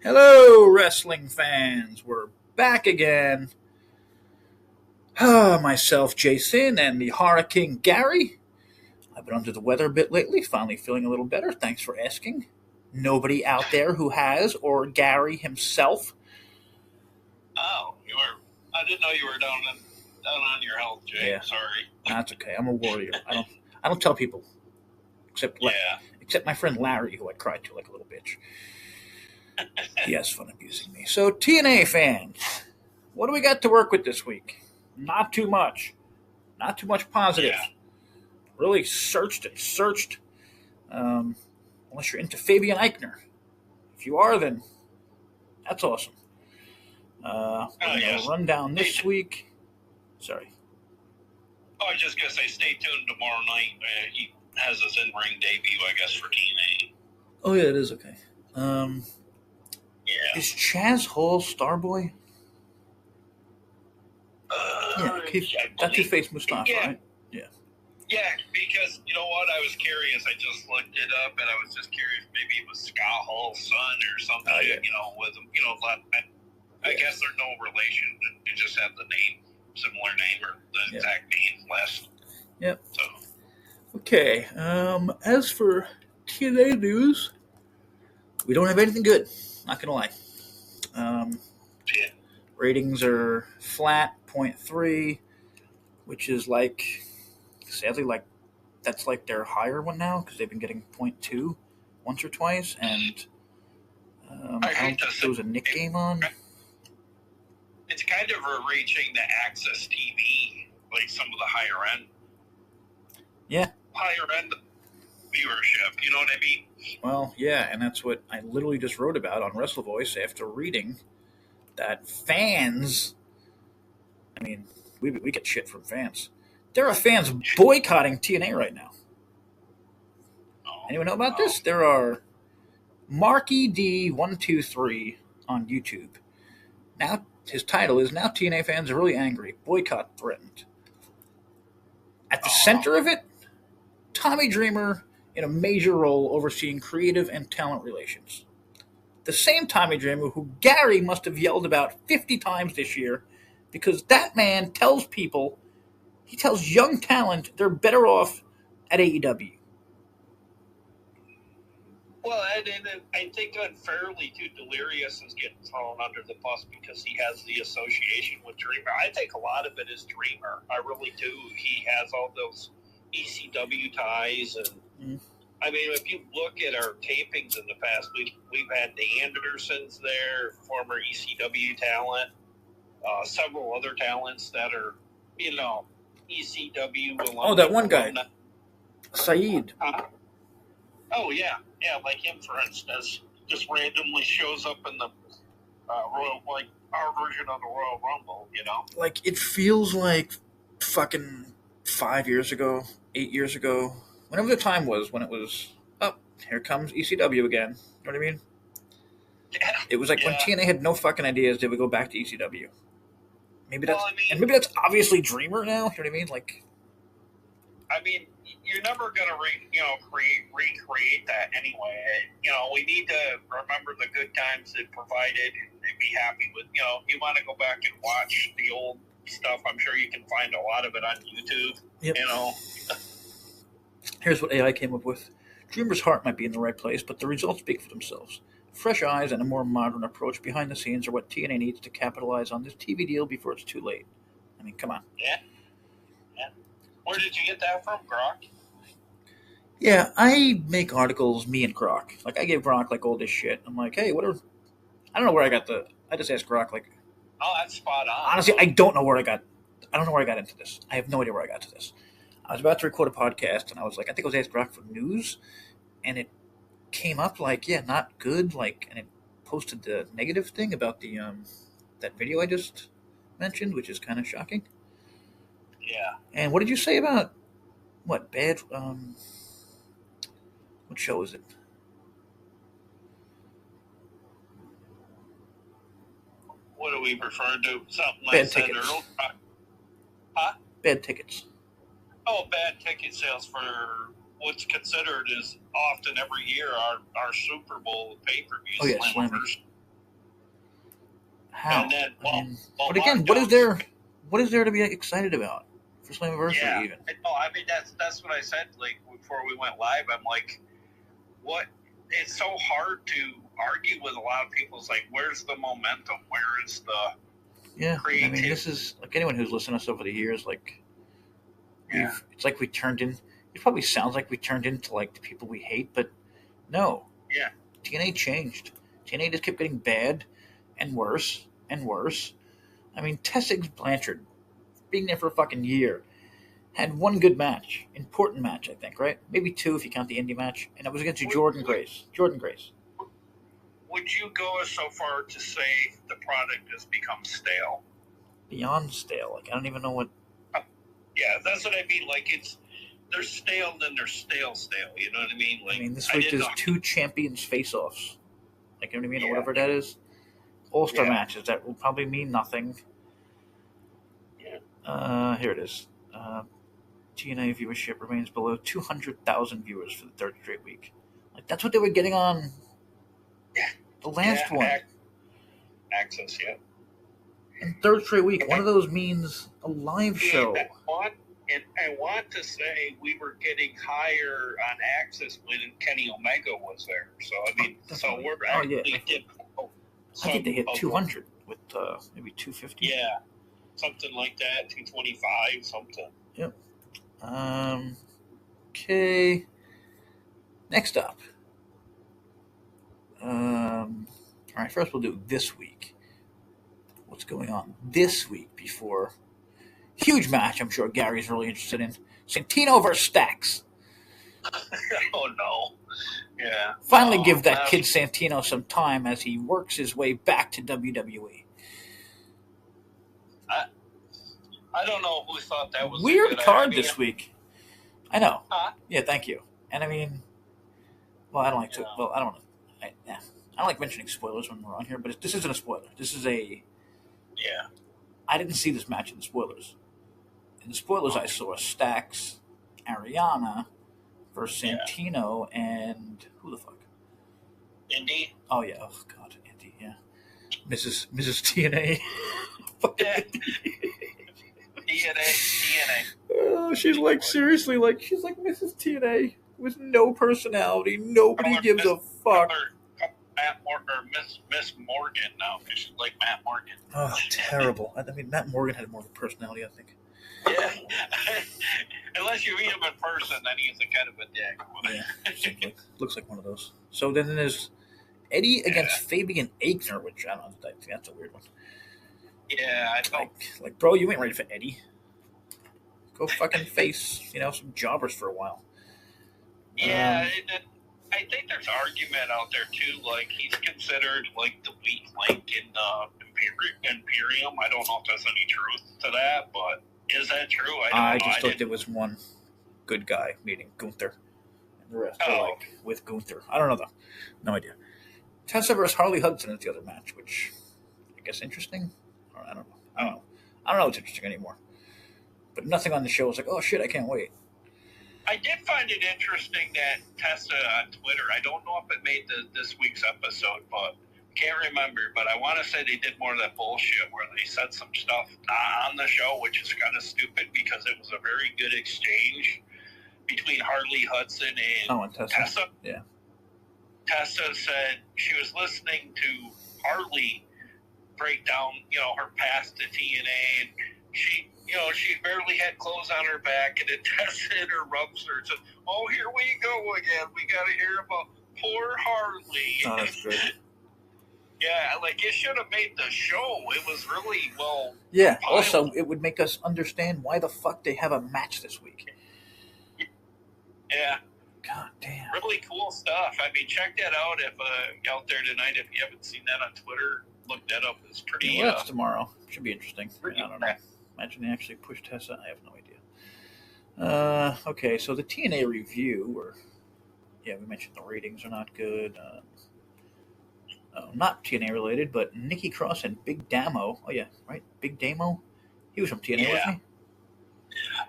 Hello, wrestling fans. We're back again. Myself, Jason, and the Horror King, Gary. I've been under the weather a bit lately, finally feeling a little better. Thanks for asking. Nobody out there who has, or Gary himself. Oh, you were. I didn't know you were down on your health, Jay. Yeah. Sorry. That's okay. I'm a warrior. I don't tell people, except my friend Larry, who I cried to like a little bitch. He has fun abusing me. So, TNA fans, what do we got to work with this week? Not too much. Not too much positive. Yeah. Really searched and searched. Unless you're into Fabian Eichner. If you are, then that's awesome. We're going to run down this week. Sorry. I was just going to say, stay tuned tomorrow night. He has his in-ring debut, I guess, for TNA. Oh, yeah, it is okay. Yeah. Is Chaz Hall Starboy? That's his face Mustafa, right? Yeah, because you know what? I was curious. I just looked it up, and I was just curious. Maybe it was Scott Hall's son or something. With him. I guess they're no relation. They just have the similar name, or the exact name less. Yep. So. Okay. As for TNA news, we don't have anything good. Not gonna lie. Ratings are flat, 0.3, which is sadly, that's their higher one now because they've been getting 0.2 once or twice, and I don't think there was a Nick game on. It's kind of reaching the Access TV, like some of the higher end. Yeah. Higher end viewership, you know what I mean? Well, yeah, and that's what I literally just wrote about on Wrestle Voice after reading that fans. I mean, we get shit from fans. There are fans boycotting TNA right now. Anyone know about this? There are Marky D123 on YouTube. Now his title is "Now TNA fans are really angry. Boycott threatened." At the center of it, Tommy Dreamer in a major role overseeing creative and talent relations. The same Tommy Dreamer who Gary must have yelled about 50 times this year because that man tells young talent they're better off at AEW. Well, and I think unfairly too, Delirious is getting thrown under the bus because he has the association with Dreamer. I think a lot of it is Dreamer. I really do. He has all those ECW ties, and I mean, if you look at our tapings in the past, we've had the Andersons there, former ECW talent, several other talents that are, ECW. Oh, that one guy, Saeed. Oh, yeah, like him, for instance, just randomly shows up in the Royal, like our version of the Royal Rumble, Like, it feels like fucking 5 years ago, 8 years ago, whenever the time was when it was, here comes ECW again. You know what I mean? Yeah. It was like when TNA had no fucking ideas, they would go back to ECW. Maybe that's obviously Dreamer now. You know what I mean? Like, I mean, you're never gonna recreate that anyway. We need to remember the good times it provided and be happy with. You want to go back and watch the old stuff. I'm sure you can find a lot of it on YouTube. Yep. Here's what AI came up with. Dreamer's heart might be in the right place, but the results speak for themselves. Fresh eyes and a more modern approach behind the scenes are what TNA needs to capitalize on this TV deal before it's too late. I mean, come on. Yeah. Where did you get that from, Grok? Yeah, I make articles, me and Grok. Like, I gave Grok, all this shit. I'm like, hey, I don't know where I got I just asked Grok, oh, that's spot on. Honestly, I don't know where I got into this. I have no idea where I got to this. I was about to record a podcast, and I was like, I think I was asked Grok for news, and it came up not good, and it posted the negative thing about the that video I just mentioned, which is kind of shocking. Yeah. And what did you say about what bad? What show is it? What are we referring to? Something like Bad Tickets. Huh? Bad Tickets. Oh, bad ticket sales for what's considered is often every year our Super Bowl pay-per-view. Oh, yeah, Slammers. How? And then, but again, what is there to be excited about for Slammiversary even? No, I mean that's what I said. Like before we went live, I'm like, what? It's so hard to argue with a lot of people. It's like, where's the momentum? Where is the creativity? I mean, this is like anyone who's listened to us over the years. Like, it's like we turned in. It probably sounds like we turned into like the people we hate, but no. Yeah. TNA changed. TNA just kept getting bad and worse and worse. I mean, Tessa Blanchard, being there for a fucking year, had one good match. Important match, I think, right? Maybe two if you count the indie match. And it was against Jordan Grace. Jordan Grace. Would you go so far to say the product has become stale? Beyond stale. Like, I don't even know what... Yeah, that's what I mean. Like, they're stale, then they're stale. You know what I mean? Like, this week there's two champions face-offs. Like, you know what I mean? Or whatever that is. All-star matches. That will probably mean nothing. Yeah. Here it is. TNA viewership remains below 200,000 viewers for the third straight week. Like, that's what they were getting on the last one. Access, yeah. And third straight week. One of those means a live show. I want to say we were getting higher on Access when Kenny Omega was there. So, I mean, we're actually I think they hit 200 with maybe 250. Yeah, something like that, 225, something. Yep. Okay. Next up. All right, first we'll do this week. What's going on this week before... Huge match, I'm sure Gary's really interested in. Santino versus Stax. Oh, no. Yeah. Finally give that kid Santino some time as he works his way back to WWE. I don't know who thought that was weird a good card idea. This week. I know. Huh? Yeah, thank you. And I mean, well, I don't like to. Well, I don't know. I don't like mentioning spoilers when we're on here, but this isn't a spoiler. This is a. Yeah. I didn't see this match in the spoilers. In the spoilers, I saw Stax, Ariana versus Santino, and who the fuck? Indy. Oh yeah. Oh god, Indy. Yeah. Mrs. TNA. Yeah. TNA. Oh, she's like seriously, like she's like Mrs. TNA with no personality. Nobody gives a fuck. Miss Morgan now because she's like Matt Morgan. Oh, terrible! I mean, Matt Morgan had more of a personality, I think. Yeah. Unless you meet him in person, then he's a kind of a dick. Yeah, looks like one of those. So then there's Eddie against Fabian Aichner, which I don't know. I think that's a weird one. Yeah, I know. Like, bro, you ain't ready for Eddie. Go fucking face, some jobbers for a while. Yeah, I think there's argument out there too. Like he's considered like the weak link in Imperium. I don't know if there's any truth to that, but is that true? I just thought there was one good guy meeting Gunther, and the rest are like with Gunther. I don't know though, no idea. Tessa versus Harley Hudson is the other match, which I guess interesting. Or I don't know. I don't know what's interesting anymore. But nothing on the show was like, oh shit, I can't wait. I did find it interesting that Tessa on Twitter, I don't know if it made this week's episode, but can't remember. But I want to say they did more of that bullshit where they said some stuff not on the show, which is kind of stupid because it was a very good exchange between Harley Hudson and Tessa. Yeah. Tessa said she was listening to Harley break down, her past to TNA, and she barely had clothes on her back, and then Tessa interrupts her and said, oh, here we go again. We got to hear about poor Harley. Oh, that's great. Yeah, like, it should have made the show. It was really well. Yeah, also, it would make us understand why the fuck they have a match this week. Yeah. God damn. Really cool stuff. I mean, check that out out there tonight. If you haven't seen that on Twitter, look that up. It's pretty... Yeah, that's tomorrow. Should be interesting. I don't know. Imagine they actually pushed Tessa. I have no idea. Okay, so the TNA review, we mentioned the ratings are not good. Not TNA related, but Nikki Cross and Big Damo. Oh, yeah, right? Big Damo? He was from TNA, wasn't he?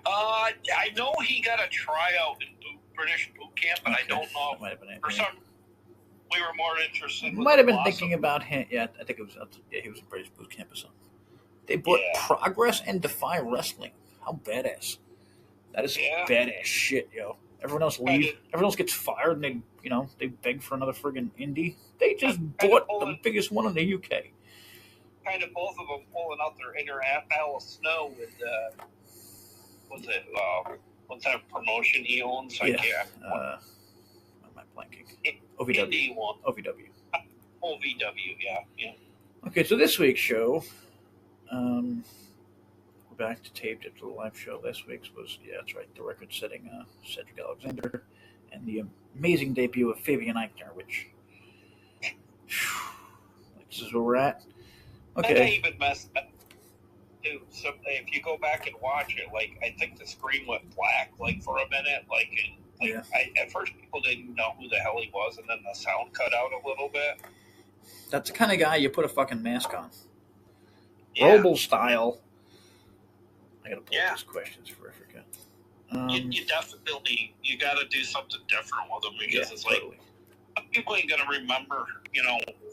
I know he got a tryout in British boot camp, but I don't know. That might have been it. We were more interested. Might have been thinking about him. Yeah, I think it was. Yeah, he was in British Boot Camp or something. They bought Progress and Defy Wrestling. How badass! That is badass shit, yo. Everyone else leaves. Everyone else gets fired, and they beg for another friggin' indie. They just bought the biggest one in the UK. Kind of both of them pulling out their inner Alice Snow with what's that promotion he owns? Yeah. Am I blanking? OVW. Indie one. OVW. OVW. Yeah. Okay, so this week's show, we're back to taped after the live show. Last week's was, that's right, the record-setting Cedric Alexander and the amazing debut of Fabian Eichner, which, this is where we're at. Okay. That even messed up, too. So if you go back and watch it, I think the screen went black, for a minute, at first people didn't know who the hell he was, and then the sound cut out a little bit. That's the kind of guy you put a fucking mask on. Yeah. Roble style. I gotta pull up these questions before I forget. You definitely, you gotta do something different with him, because it's totally. People ain't gonna remember,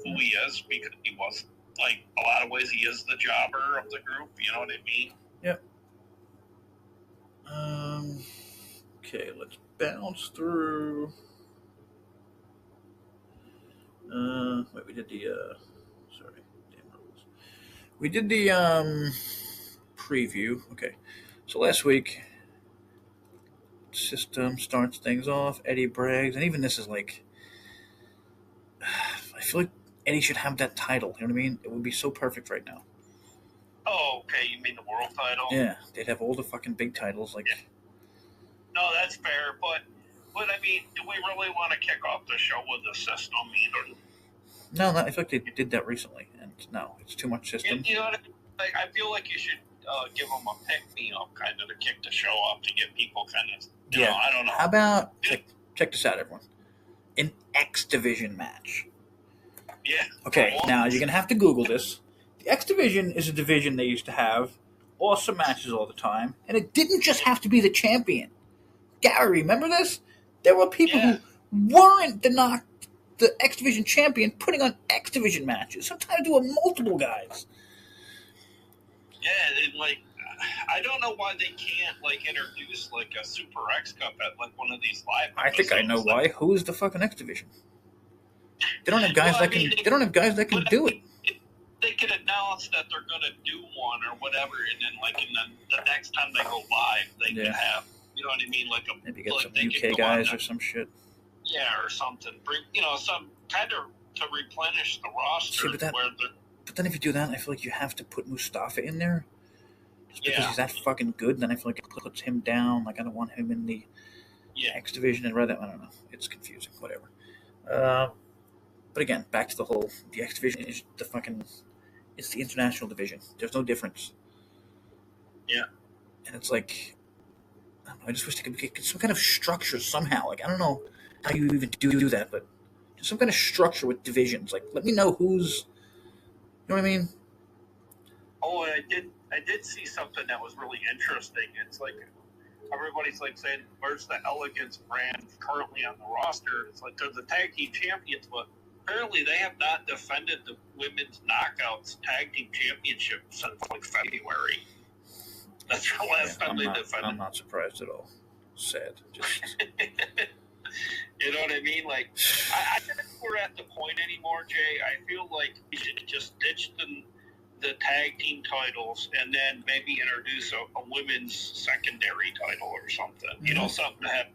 who he is, because he was, a lot of ways he is the jobber of the group, you know what I mean? Yep. Okay, let's bounce through. Wait, we did the, sorry, damn rules. We did the, preview. Okay. So last week, System starts things off, Eddie brags, and even this is I feel like Eddie should have that title, you know what I mean? It would be so perfect right now. Oh, okay, you mean the world title? Yeah, they'd have all the fucking big titles, No, that's fair, but I mean, do we really want to kick off the show with the System either? No, I feel like they did that recently, and no, it's too much System. You know what I mean? I feel like you should give them a pick-me-up kind of to kick the show off to get people kind of, I don't know. How about, check this out, everyone, an X Division match. Yeah. Okay, now you're going to have to Google this. The X Division is a division they used to have awesome matches all the time, and it didn't just have to be the champion. Gary, remember this? There were people who weren't the X Division champion putting on X Division matches. Sometimes do with multiple guys. Yeah, and I don't know why they can't introduce a Super X Cup at one of these live episodes. I think I know why. Who's the fucking X Division? They don't have guys that can. They don't have guys that can do it. They could announce that they're going to do one or whatever, and then the next time they go live, they could have, you know what I mean, maybe get some UK guys or some shit. Yeah, or something. Bring some kind of to replenish the roster. See, but then if you do that, I feel like you have to put Mustafa in there. Just because he's that fucking good, then I feel like it puts him down. I don't want him in the X Division, and rather, I don't know. It's confusing. Whatever. But again, back to the X Division is it's the international division. There's no difference. Yeah. And it's I don't know, I just wish they could get some kind of structure somehow. I don't know how you even do that, but just some kind of structure with divisions. Let me know who's, you know what I mean? Oh, I did see something that was really interesting. It's everybody's saying, where's the Elegance brand currently on the roster? It's they're the tag team champions, but apparently they have not defended the women's knockouts tag team championship since February. That's the last time they defended. I'm not surprised at all. Sad. Just... You know what I mean? I don't think we're at the point anymore, Jay. I feel like we should just ditch the tag team titles and then maybe introduce a women's secondary title or something. Mm-hmm. Something to have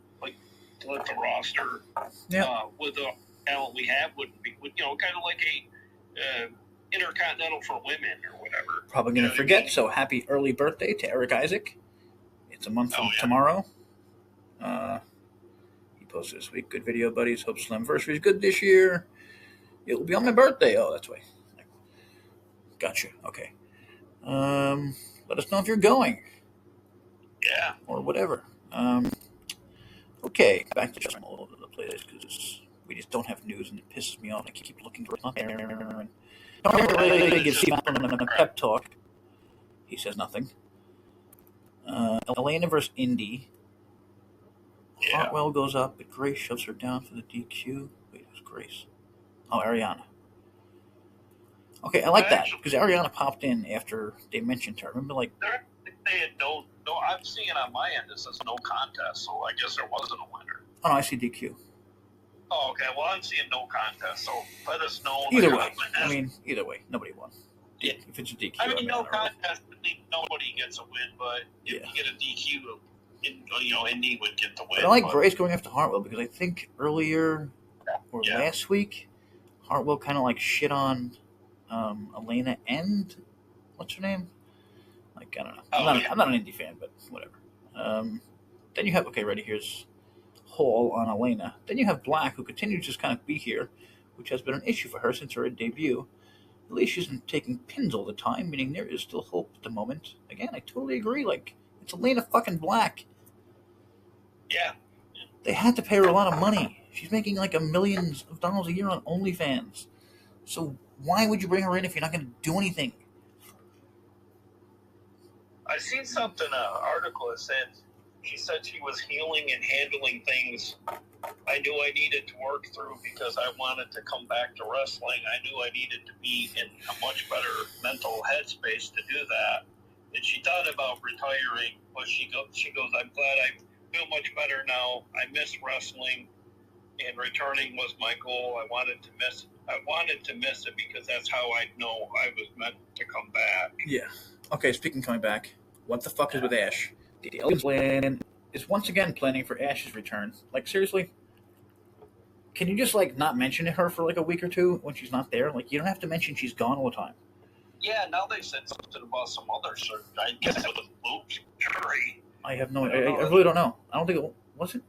let the roster with the talent we have would kind of like a intercontinental for women or whatever. Probably going to forget. So happy early birthday to Eric Isaac. It's a month from tomorrow. He posted this week. Good video, buddies. Hope Slamversary is good this year. It will be on my birthday. Oh, that's why. Gotcha. Okay. Let us know if you're going. Yeah. Or whatever. Okay. Back to just all over the place because we just don't have news and it pisses me off. I keep looking for nothing. Don't really give Steve a pep talk. He says nothing. Elena versus Indy. Hartwell goes up, but Grace shoves her down for the DQ. Wait, who's Grace? Oh, Ariana. Okay, I like that because Ariana popped in after they mentioned her. Remember, like they're saying no. I'm seeing on my end it says no contest, so I guess there wasn't a winner. Oh no, I see DQ. Oh, okay. Well, I'm seeing no contest, so let us know. Either way, either way, nobody won. Yeah. If it's a DQ, I mean, no contest, nobody gets a win, but if you get a DQ, Indy would get the win. But I like Grace going after Hartwell because I think earlier or last week, Hartwell kind of like shit on Elena and what's her name? Like, I don't know. I'm not an indie fan, but whatever. Then you have, ready, here's Hall on Elena. Then you have Black, who continues to just kind of be here, which has been an issue for her since her debut. At least she isn't taking pins all the time, meaning there is still hope at the moment. Again, I totally agree. Like, it's Elena fucking Black. Yeah. They had to pay her a lot of money. She's making like $millions a year on OnlyFans. So why would you bring her in if you're not going to do anything? I seen something, an article that said she was healing and handling things I knew I needed to work through because I wanted to come back to wrestling. I knew I needed to be in a much better mental headspace to do that. And she thought about retiring, but she goes, I'm glad I feel much better now. I miss wrestling, and returning was my goal. I wanted to miss it because that's how I know I was meant to come back. Yeah. Okay, speaking of coming back, what the fuck is with Ash? The Aliens plan is once again planning for Ash's return. Like, seriously? Can you just, like, not mention her for, like, a week or two when she's not there? Like, you don't have to mention she's gone all the time. Yeah, now they said something about some other surgery. I guess it was boobs surgery. I have no idea. I really don't know. I don't think it was it?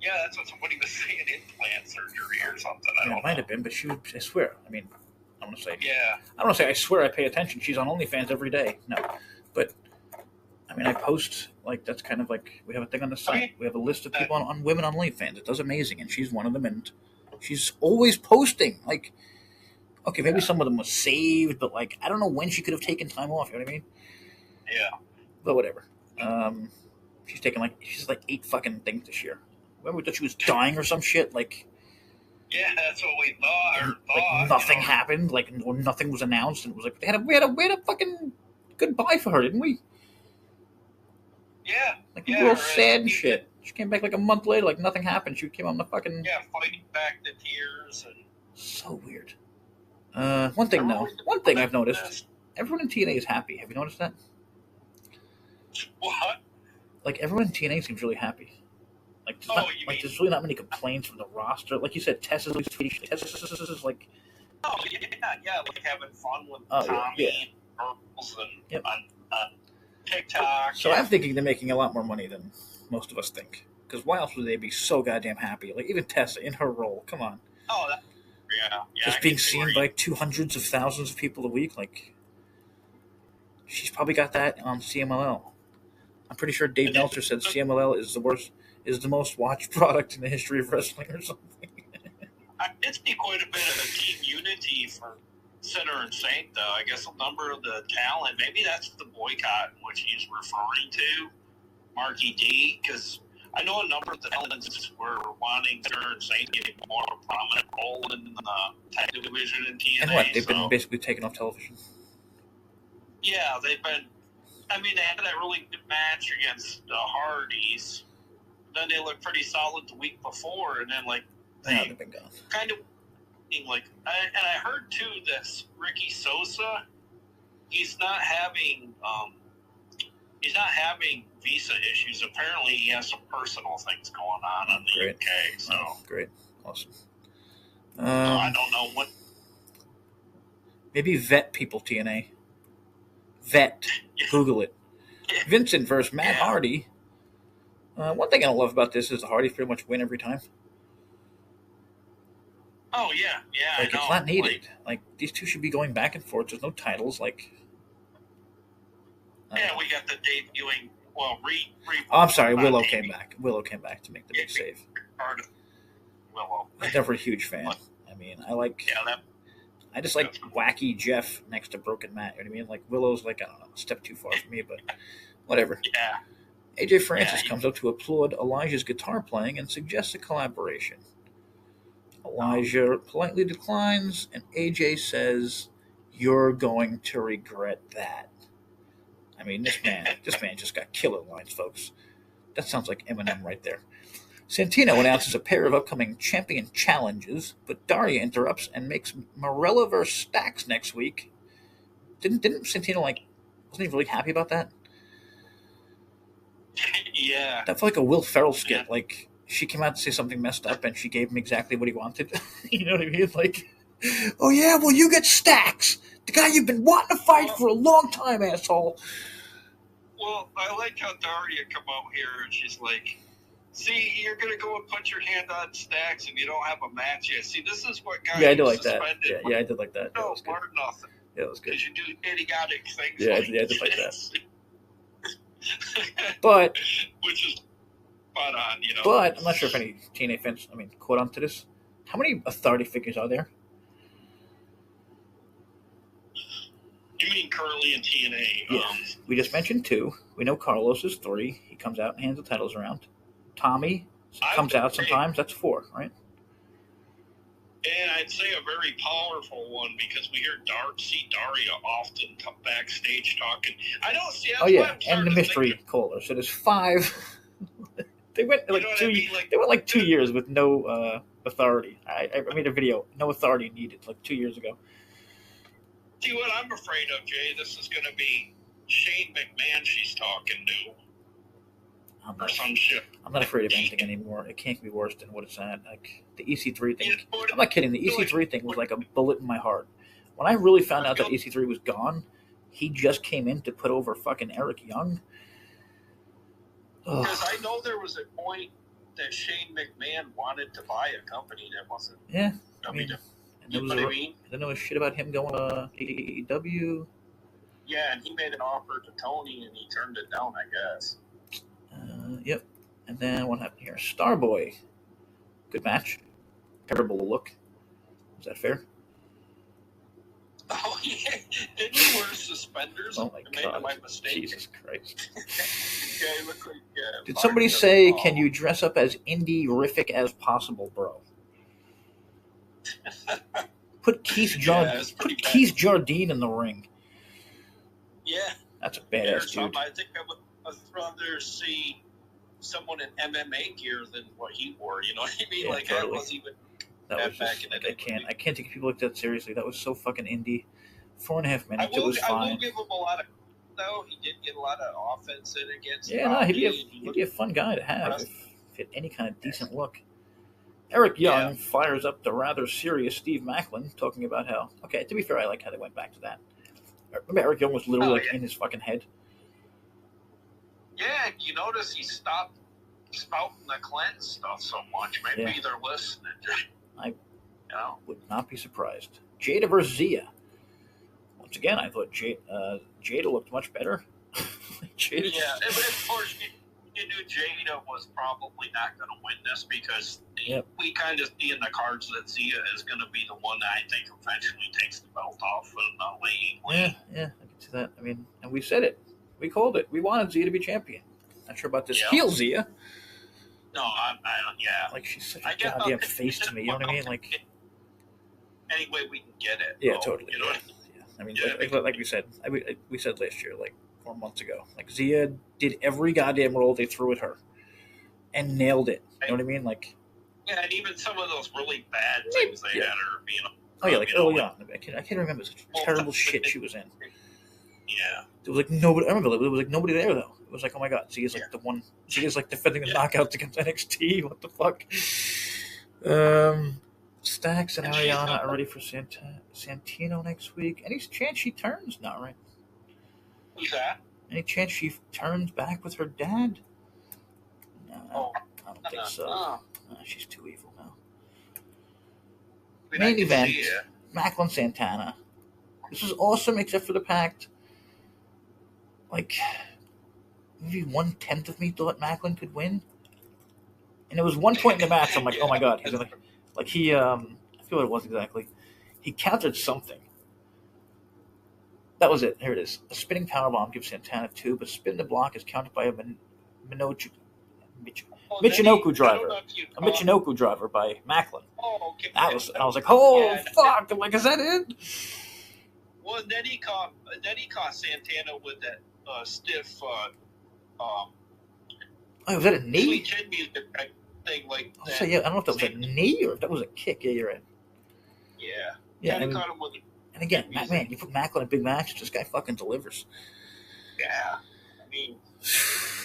Yeah, that's what somebody was saying, implant surgery or something. It might have been, but I swear. I mean, I don't want to say. Yeah. I don't want to say I swear I pay attention. She's on OnlyFans every day. No. But, I mean, I post, like, that's kind of like, we have a thing on the site. We have a list of people on women on OnlyFans. It does amazing, and she's one of them, and she's always posting. Like, okay, maybe some of them was saved, but, like, I don't know when she could have taken time off, you know what I mean? Yeah. But whatever. She's taken, like, 8 fucking things this year. Remember that she was dying or some shit? Like, yeah, that's what we thought. Like, nothing happened. Like, nothing was announced, and it was like we had a fucking goodbye for her, didn't we? Yeah. Like, we were all sad and shit. She came back like a month later, like nothing happened. She came on the fucking fighting back the tears and so weird. One thing I've noticed: everyone in TNA is happy. Have you noticed that? What? Like, everyone in TNA seems really happy. Like, there's really not many complaints from the roster. Like you said, Tess is always tweeting. Tess is like, like having fun with Tommy and girls and on TikTok. So I'm thinking they're making a lot more money than most of us think. Because why else would they be so goddamn happy? Like, even Tessa in her role, come on. Oh, just being seen by 200s of thousands of people a week, like, she's probably got that on CMLL. I'm pretty sure Dave Meltzer said CMLL is the most watched product in the history of wrestling or something. I did see quite a bit of a team unity for Center and Saint, though. I guess a number of the talent, maybe that's the boycott which he's referring to, Marky D, because I know a number of the talents were wanting Center and Saint to get more of a prominent role in the tag division in TNA. And what, they've been basically taken off television? Yeah, they've been. I mean, they had that really good match against the Hardys. Then they looked pretty solid the week before, and then they've been gone. Kind of like, and I heard too this Ricky Sosa, he's not having visa issues. Apparently, he has some personal things going on in the UK. So great, awesome. I don't know what. Maybe vet people TNA. Vet. Google it. Vincent versus Matt Hardy. One thing I don't love about this is the Hardys pretty much win every time. Oh, yeah. Like, it's not needed. Like, these two should be going back and forth. There's no titles. Like, we got the debuting. Well, I'm sorry. Willow came back. Willow came back to make the big save. Willow. I'm never a huge fan. I mean, I just like wacky Jeff next to Broken Matt. You know what I mean? Like, Willow's like, I don't know, a step too far for me, but whatever. Yeah. AJ Francis comes up to applaud Elijah's guitar playing and suggests a collaboration. Elijah politely declines, and AJ says, "You're going to regret that." I mean, this man just got killer lines, folks. That sounds like Eminem right there. Santino announces a pair of upcoming champion challenges, but Daria interrupts and makes Morella versus Stacks next week. Didn't Santino wasn't he really happy about that? Yeah. That felt like a Will Ferrell skit. Like she came out to say something messed up, and she gave him exactly what he wanted. You know what I mean? Like, oh yeah, well you get Stacks, the guy you've been wanting to fight for a long time, asshole. Well, I like how Daria come out here and she's like, see, you're going to go and put your hand on Stacks and you don't have a match yet. See, this is what guys I did like that. Yeah, I did like that. No, more nothing. Yeah, it was good. Because you do idiotic things I did like that. But which is spot on, you know. But I'm not sure if any TNA fans, caught on to this. How many authority figures are there? You mean currently in TNA? Yes. We just mentioned 2. We know Carlos is 3. He comes out and hands the titles around. Tommy comes out sometimes. That's 4, right? And I'd say a very powerful one because we hear Daria often come backstage talking. I don't see. Oh yeah, and the mystery caller. So there's 5. They went like 2. They went like 2 years with no authority. I made a video. No authority needed, like 2 years ago. See what I'm afraid of, Jay? This is going to be Shane McMahon she's talking to. Or some shit. I'm not afraid of anything anymore. It can't be worse than what it's at. Like the EC3 thing. I'm not kidding. The EC3 thing was like a bullet in my heart. When I really found out that EC3 was gone, he just came in to put over fucking Eric Young. Because I know there was a point that Shane McMahon wanted to buy a company that wasn't. Yeah. You know what I mean? I don't know shit about him going to AEW. Yeah, and he made an offer to Tony, and he turned it down, I guess. Yep. And then what happened here? Starboy. Good match. Terrible look. Is that fair? Oh, yeah. Didn't he wear suspenders? Oh, my God. My mistake. Jesus Christ. Yeah, he looked like, did somebody say, can you dress up as indie-rific as possible, bro? Put Keith Jardine in the ring. Yeah. That's a badass dude. I think I would rather see someone in MMA gear than what he wore. You know what I mean? Yeah, like totally. that was even back in the day. I can't take people like that seriously. That was so fucking indie. 4.5 minutes. It was fine. I will give him a lot of. Though he did get a lot of offense in against. Yeah, no, he'd be a fun guy to have if he had any kind of decent look. Eric Young fires up the rather serious Steve Macklin, talking about how. Okay, to be fair, I like how they went back to that. Remember, Eric Young was literally in his fucking head. Yeah, you notice he stopped spouting the cleanse stuff so much. Maybe they're listening. I would not be surprised. Jada versus Zia. Once again, I thought Jada looked much better. Jada. Yeah, but of course, you knew Jada was probably not going to win this because we kind of see in the cards that Zia is going to be the one that I think eventually takes the belt off of Lady. Yeah, I can see that. I mean, and we said it. We called it. We wanted Zia to be champion. Not sure about this heel Zia. No, I don't. Yeah, like she's such a goddamn face to me. You know what I mean? Like any way we can get it. Yeah, totally. You know what I mean? Like we said, we said last year, like 4 months ago, like Zia did every goddamn role they threw at her, and nailed it. You know what I mean? Like yeah, and even some of those really bad things they had her, you know. Oh yeah, like early on, I can't remember such terrible shit she was in. Yeah. There was like nobody. I remember there was like nobody there though. It was like, oh my god, Zia's like the one. Zia's like defending the knockouts against NXT. What the fuck? Stacks and Ariana are ready for Santino next week. Any chance she turns? Not right. Who's that? Any chance she turns back with her dad? No, I don't think so. No, she's too evil now. Main event: Macklin Santana. This is awesome, except for the Pact. Like, maybe 1/10 of me thought Macklin could win, and it was one point in the match. I'm like, oh my god, he's gonna, like he, I forget what it was exactly. He countered something. That was it. Here it is. A spinning powerbomb gives Santana 2, but spin the block is countered by a Michinoku driver. A Michinoku driver by Macklin. Oh, okay. I was like, oh fuck! I'm like, is that it? Well, then he caught Santana with that stiff. Oh, was that a knee? Sweet chin music thing like that. So yeah, I don't know if that was a knee or if that was a kick. Yeah, you're right. Yeah. And caught him with. And again, man, you put Macklin in big match, this guy fucking delivers. Yeah, I mean,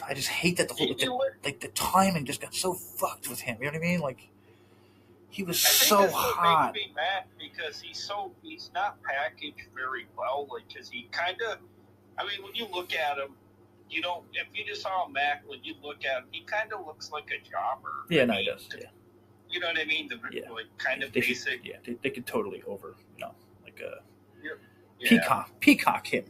I just hate that the timing just got so fucked with him. You know what I mean? Like, he was so hot. Makes me mad because he's not packaged very well. Like, because he kind of, I mean, when you look at him, you don't. If you just saw Macklin, you look at him, he kind of looks like a jobber. Yeah, no, he does. Yeah. You know what I mean? Like kind of basic. They could totally peacock him.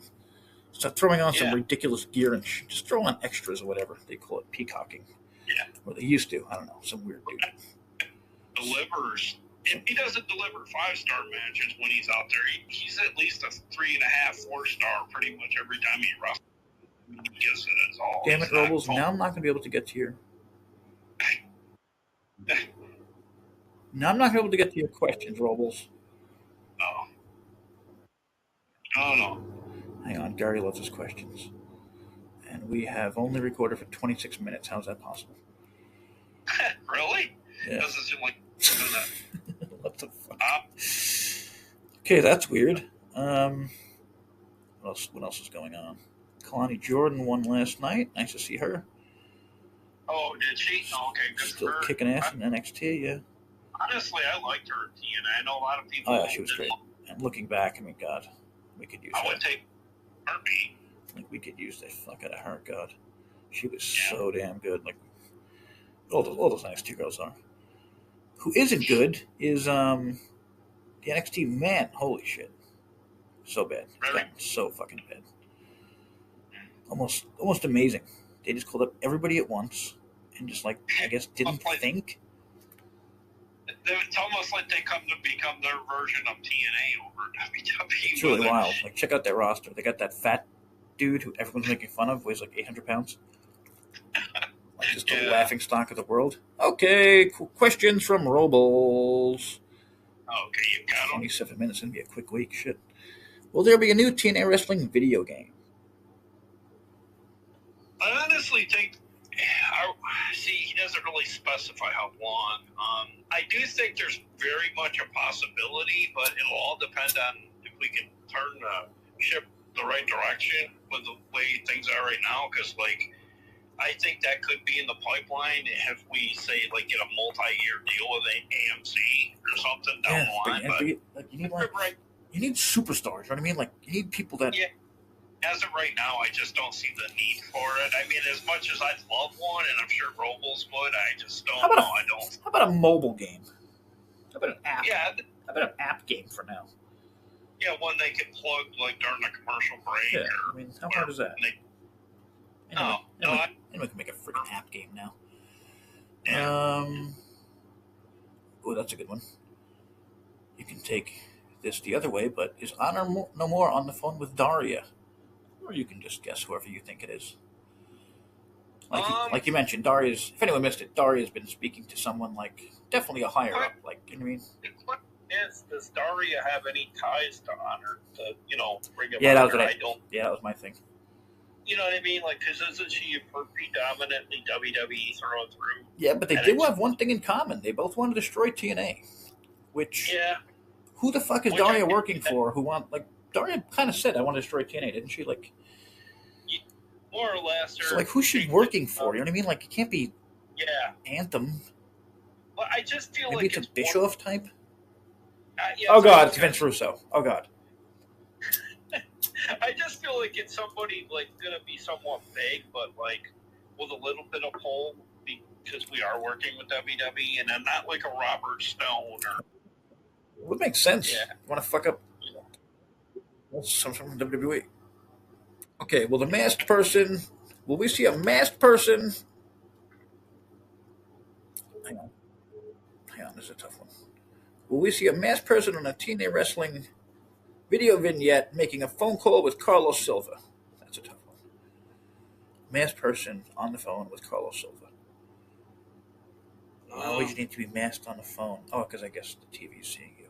Start throwing on some ridiculous gear and just throw on extras or whatever they call it, peacocking. Yeah. Or they used to. I don't know, some weird dude. Delivers. If he doesn't deliver 5-star matches when he's out there, he's at least a 3.5, 4-star pretty much every time he wrestles. He gives it his all. Damn it, Robles! Now I'm not going to be able to get to your. Now I'm not going to be able to get to your questions, Robles. No. Hang on, Gary loves his questions. And we have only recorded for 26 minutes. How's that possible? Really? Yeah. Doesn't seem like what the fuck? Okay, that's weird. What else is going on? Kalani Jordan won last night. Nice to see her. Oh, did she? Oh, okay, good. Still kicking ass in NXT, yeah. Honestly, I liked her at TNA. I know a lot of people. Oh, yeah, she was great. And looking back, I mean, God, we could use her. I would take her beat. Like, we could use the fuck out of her, God. She was so damn good. Like, all those NXT girls are. Who isn't good is the NXT man. Holy shit. So bad. It's gotten so fucking bad. Almost amazing. They just called up everybody at once and just, like, I guess didn't think. It's almost like they come to become their version of TNA over WWE. It's really wild. Like, check out their roster. They got that fat dude who everyone's making fun of, weighs like 800 pounds. Like, just the laughing stock of the world. Okay, questions from Robles. Okay, you got 27 minutes, going to be a quick week. Shit. Will there be a new TNA Wrestling video game? I honestly think, he doesn't really specify how long. I do think there's very much a possibility, but it'll all depend on if we can turn the ship the right direction with the way things are right now. Because, like, I think that could be in the pipeline if we say, like, get a multi-year deal with AMC or something down the line. You need superstars. You know what I mean? Like, you need people that. Yeah. As of right now, I just don't see the need for it. I mean, as much as I'd love one, and I'm sure Robles would, I just don't know. I don't. How about a mobile game? How about an app? Yeah. How about an app game for now? Yeah, one they can plug, like, during a commercial break. Yeah, I mean, how hard is that? Anyone can make a freaking app game now. Yeah. Oh, that's a good one. You can take this the other way, but is Honor No More on the phone with Daria? Or you can just guess whoever you think it is. Like you mentioned, Daria's, if anyone missed it, Daria's been speaking to someone, like, definitely a higher up, like, you know what I mean? Does Daria have any ties to Honor to, bring him that was my thing. You know what I mean? Like, because isn't she predominantly WWE through and through? Yeah, but they do have one thing in common. They both want to destroy TNA. Which, who the fuck is Daria working for? Daria kind of said, I want to destroy TNA, didn't she? Like, more or less. So, like, who's she working for? You know what I mean? Like, it can't be Anthem. Well, I just feel maybe it's a Bischoff type? Oh, God, it's Vince Russo. Oh, God. I just feel like it's somebody, like, going to be somewhat vague, but, like, with a little bit of pull, because we are working with WWE, and I'm not like a Robert Stone or... Would make sense. Yeah. Want to fuck up something from WWE. Okay, well, the masked person... Will we see a masked person... Hang on, this is a tough one. Will we see a masked person on a TNA Wrestling video vignette making a phone call with Carlos Silva? That's a tough one. Masked person on the phone with Carlos Silva. Why would you need to be masked on the phone? Oh, because I guess the TV's seeing you.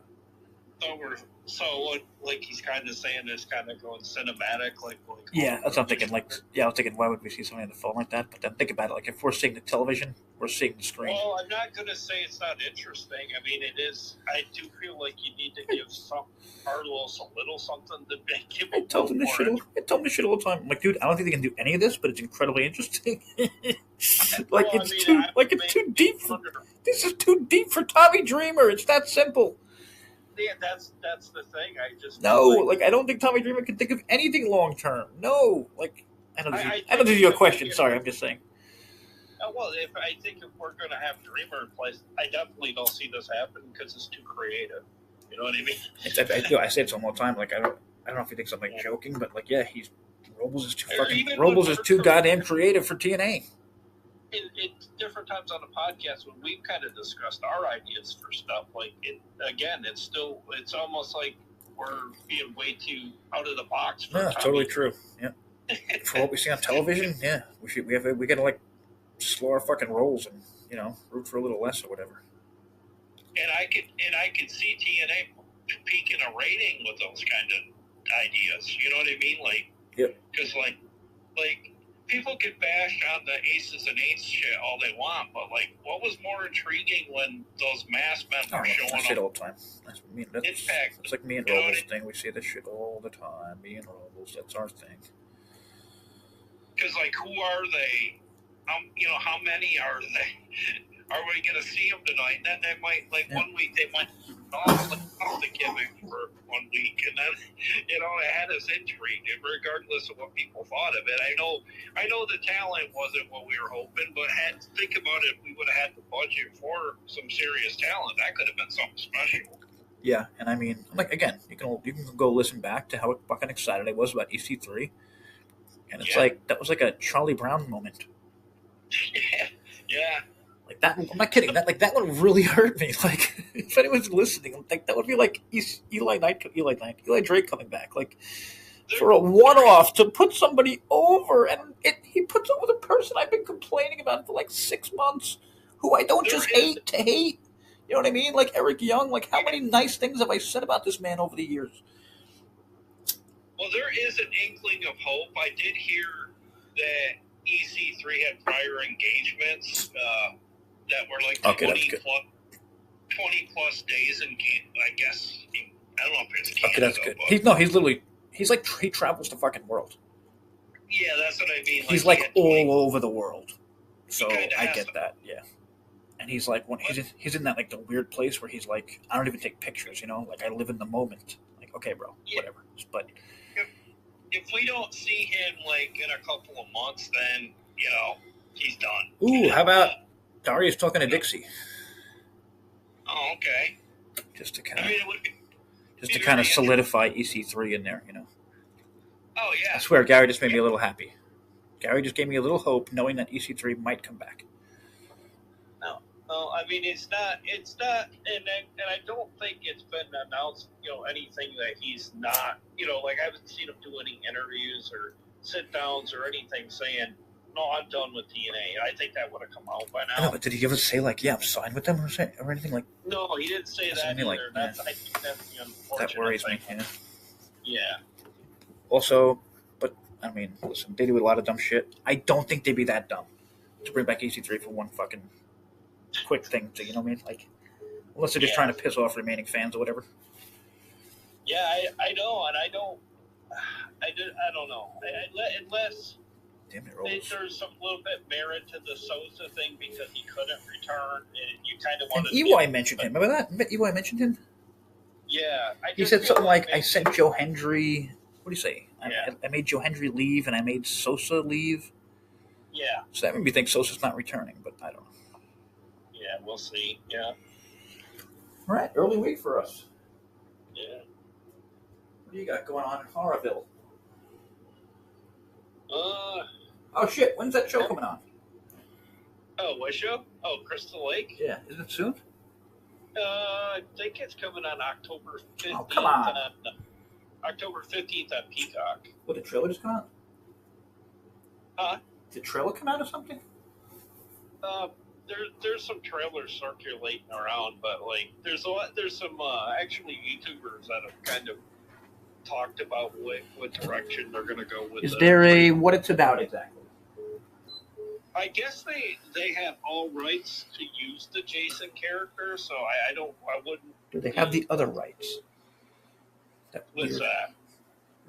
Like he's kind of saying it's kind of going cinematic, like yeah, that's what I'm thinking. Like, yeah, I was thinking, why would we see something on the phone like that? But then think about it. Like, if we're seeing the television, we're seeing the screen. Well, I'm not going to say it's not interesting. I mean, it is. I do feel like you need to give Carlos a little something to make him. I told him this shit all the time. I'm like, dude, I don't think they can do any of this, but it's incredibly interesting. It's too deep. This is too deep for Tommy Dreamer. It's that simple. Yeah, that's the thing. I don't think Tommy Dreamer can think of anything long term. No, I don't think you a question. Sorry, I'm just saying. Well, I think if we're going to have Dreamer in place, I definitely don't see this happen because it's too creative. You know what I mean? I say it to him all the time. Like, I don't know if he thinks I'm joking, but Robles is too goddamn creative for TNA. In different times on the podcast when we've kind of discussed our ideas for stuff, it's almost like we're being way too out of the box. Totally true. Yeah. For what we see on television, yeah, we gotta slow our fucking rolls and root for a little less or whatever. And I could see TNA peaking a rating with those kind of ideas. You know what I mean? Yep. Because people could bash on the aces and eights shit all they want, but what was more intriguing when those masked men were showing up? Shit all the time. It's like me and Robles thing. We say this shit all the time. Me and Robles, that's our thing. Because who are they? How many are they? Are we going to see them tonight? And then they might 1 week they might off the gimmick for 1 week, and then it had us intrigued, regardless of what people thought of it. I know the talent wasn't what we were hoping, but think about it. If we would have had the budget for some serious talent, that could have been something special. Yeah, and I mean, again, you can go listen back to how fucking excited I was about EC3, and it's that was like a Charlie Brown moment. Yeah. That, I'm not kidding. That one really hurt me. If anyone's listening, that would be like Eli Drake coming back. For a one-off to put somebody over, and he puts over the person I've been complaining about for 6 months, who I don't just hate to hate. You know what I mean? Eric Young. How many nice things have I said about this man over the years? Well, there is an inkling of hope. I did hear that EC3 had prior engagements that were 20 plus days in game. I guess I don't know if it's Canada. Okay, that's good. He travels the fucking world. Yeah, that's what I mean. He's all over the world. So I get that. Yeah. And he's he's in that the weird place where he's I don't even take pictures. I live in the moment. Okay, bro, whatever. But if we don't see him in a couple of months, then he's done. Ooh, how about Darius talking to Dixie? Oh, okay. Just to kind of solidify EC3 in there, Oh yeah. I swear, Gary just made me a little happy. Gary just gave me a little hope, knowing that EC3 might come back. No, I mean it's not, and I don't think it's been announced, anything that he's not, I haven't seen him do any interviews or sit downs or anything saying, no, I'm done with TNA. I think that would have come out by now. I know, but did he ever say yeah, I'm signed with them or anything No, he didn't say that either. I think that's the unfortunate that worries thing. me. Yeah. Also, but I mean, listen, they do a lot of dumb shit. I don't think they'd be that dumb to bring back EC3 for one fucking quick thing. You know what I mean? Unless they're just trying to piss off remaining fans or whatever. Yeah, I know, and I don't know. Unless there's some little bit merit to the Sosa thing because he couldn't return, and you kind of want to. EY mentioned him. Remember that? EY mentioned him. Yeah, he said something I sent Joe Hendry. What do you say? I made Joe Hendry leave, and I made Sosa leave. Yeah. So that made me think Sosa's not returning, but I don't know. Yeah, we'll see. Yeah. All right, early week for us. Yeah. What do you got going on in Horrorville? Oh shit! When's that show coming on? Oh, what show? Oh, Crystal Lake. Yeah, isn't it soon? I think it's coming on October 15th. Oh, come on. October 15th on Peacock. What, the trailer just come out? Huh? Did the trailer come out or something? there's some trailers circulating around, but like there's some actually YouTubers that have kind of talked about what direction they're going to go with. Is there a what it's about exactly? I guess they have all rights to use the Jason character, so I wouldn't. Do they have the other rights? What's that?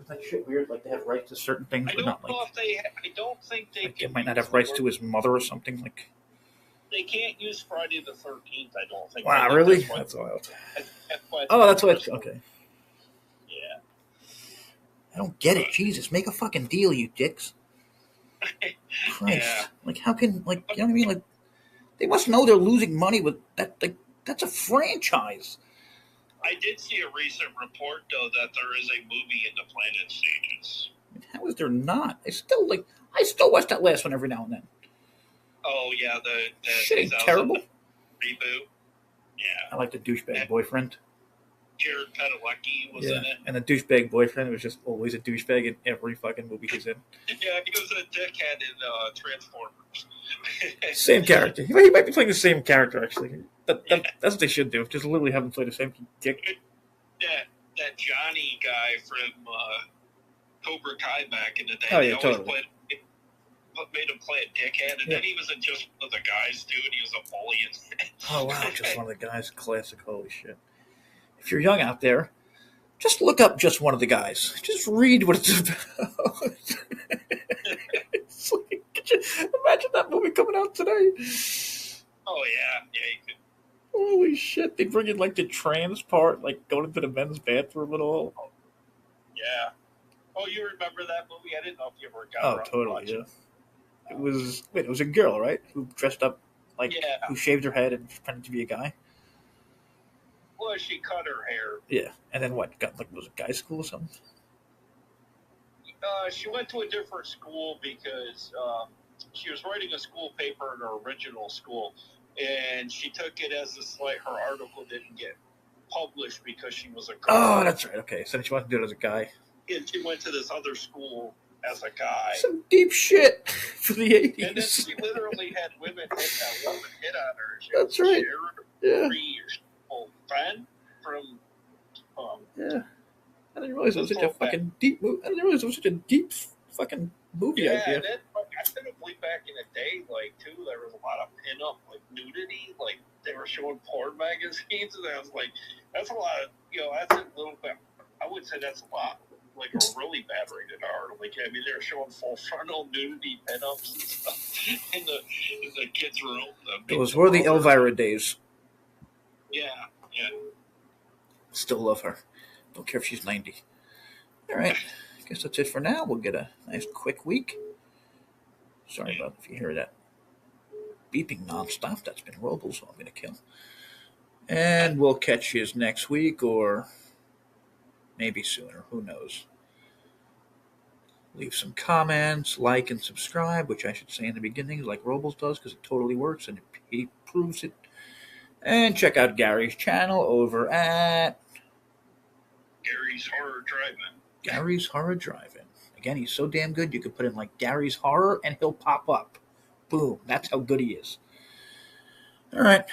Is that shit weird? Like they have rights to certain things, I but not like. I don't think they. Like they might not have rights to his mother or something like. They can't use Friday the 13th. I don't think. Wow, really? That's wild. Oh, that's what. Okay. Yeah. I don't get it. Jesus, make a fucking deal, you dicks. Christ. Yeah. Like, how can, like, you know what I mean? Like, they must know they're losing money with that. Like, that's a franchise. I did see a recent report, though, that there is a movie in the planning stages. How is there not? I still watch that last one every now and then. Oh, yeah, the shit ain't terrible. Reboot. Yeah. I like the douchebag boyfriend. Jared Padalecki was in it. And the douchebag boyfriend was just always a douchebag in every fucking movie he's in. Yeah, he was a dickhead in Transformers. Same character. He might be playing the same character, actually. That's what they should do. Just literally have him play the same dick. That Johnny guy from Cobra Kai back in the day. Oh, yeah, totally. Made him play a dickhead, and then he was in Just One of the Guys, too, and he was a bully. Oh, wow, Just One of the Guys. Classic. Holy shit. If you're young out there, just look up Just One of the Guys. Just read what it's about. It's like, imagine that movie coming out today. Oh, yeah. Yeah, you could. Holy shit. They bring in, like, the trans part, like, going into the men's bathroom and all. Yeah. Oh, you remember that movie? I didn't know if you ever got around to totally, yeah. It was a girl, right? Who dressed up, like, who shaved her head and pretended to be a guy? Well, she cut her hair. Yeah. And then what? Was it guy school or something? She went to a different school because she was writing a school paper in her original school, and she took it as a slight. Her article didn't get published because she was a girl. Oh, that's right. Okay, so she wanted to do it as a guy. And she went to this other school as a guy. Some deep shit for the 80s. And then she literally had women hit on her. That's right. Yeah. Friend from yeah. I didn't realize it was such a fucking deep movie. I didn't realize it was such a deep fucking movie idea. And then, I couldn't believe back in the day, like, too, there was a lot of pin-up, like, nudity. Like, they were showing porn magazines, and I was like, that's a lot of, that's a little bit, I would say that's a lot, like, a really bad rated R. Like, I mean, they were showing full frontal nudity pin-ups and stuff in the kids' room. Those were the Elvira days. Yeah. Still love her. Don't care if she's 90. All right. I guess that's it for now. We'll get a nice quick week. Sorry about if you hear that beeping nonstop. That's been Robles, so I'm going to kill. And we'll catch you next week or maybe sooner. Who knows? Leave some comments, like and subscribe, which I should say in the beginning, like Robles does, because it totally works and he proves it. And check out Gary's channel over at Gary's Horror Drive-In. Gary's Horror Drive-In. Again, he's so damn good, you could put in like Gary's Horror and he'll pop up. Boom. That's how good he is. All right.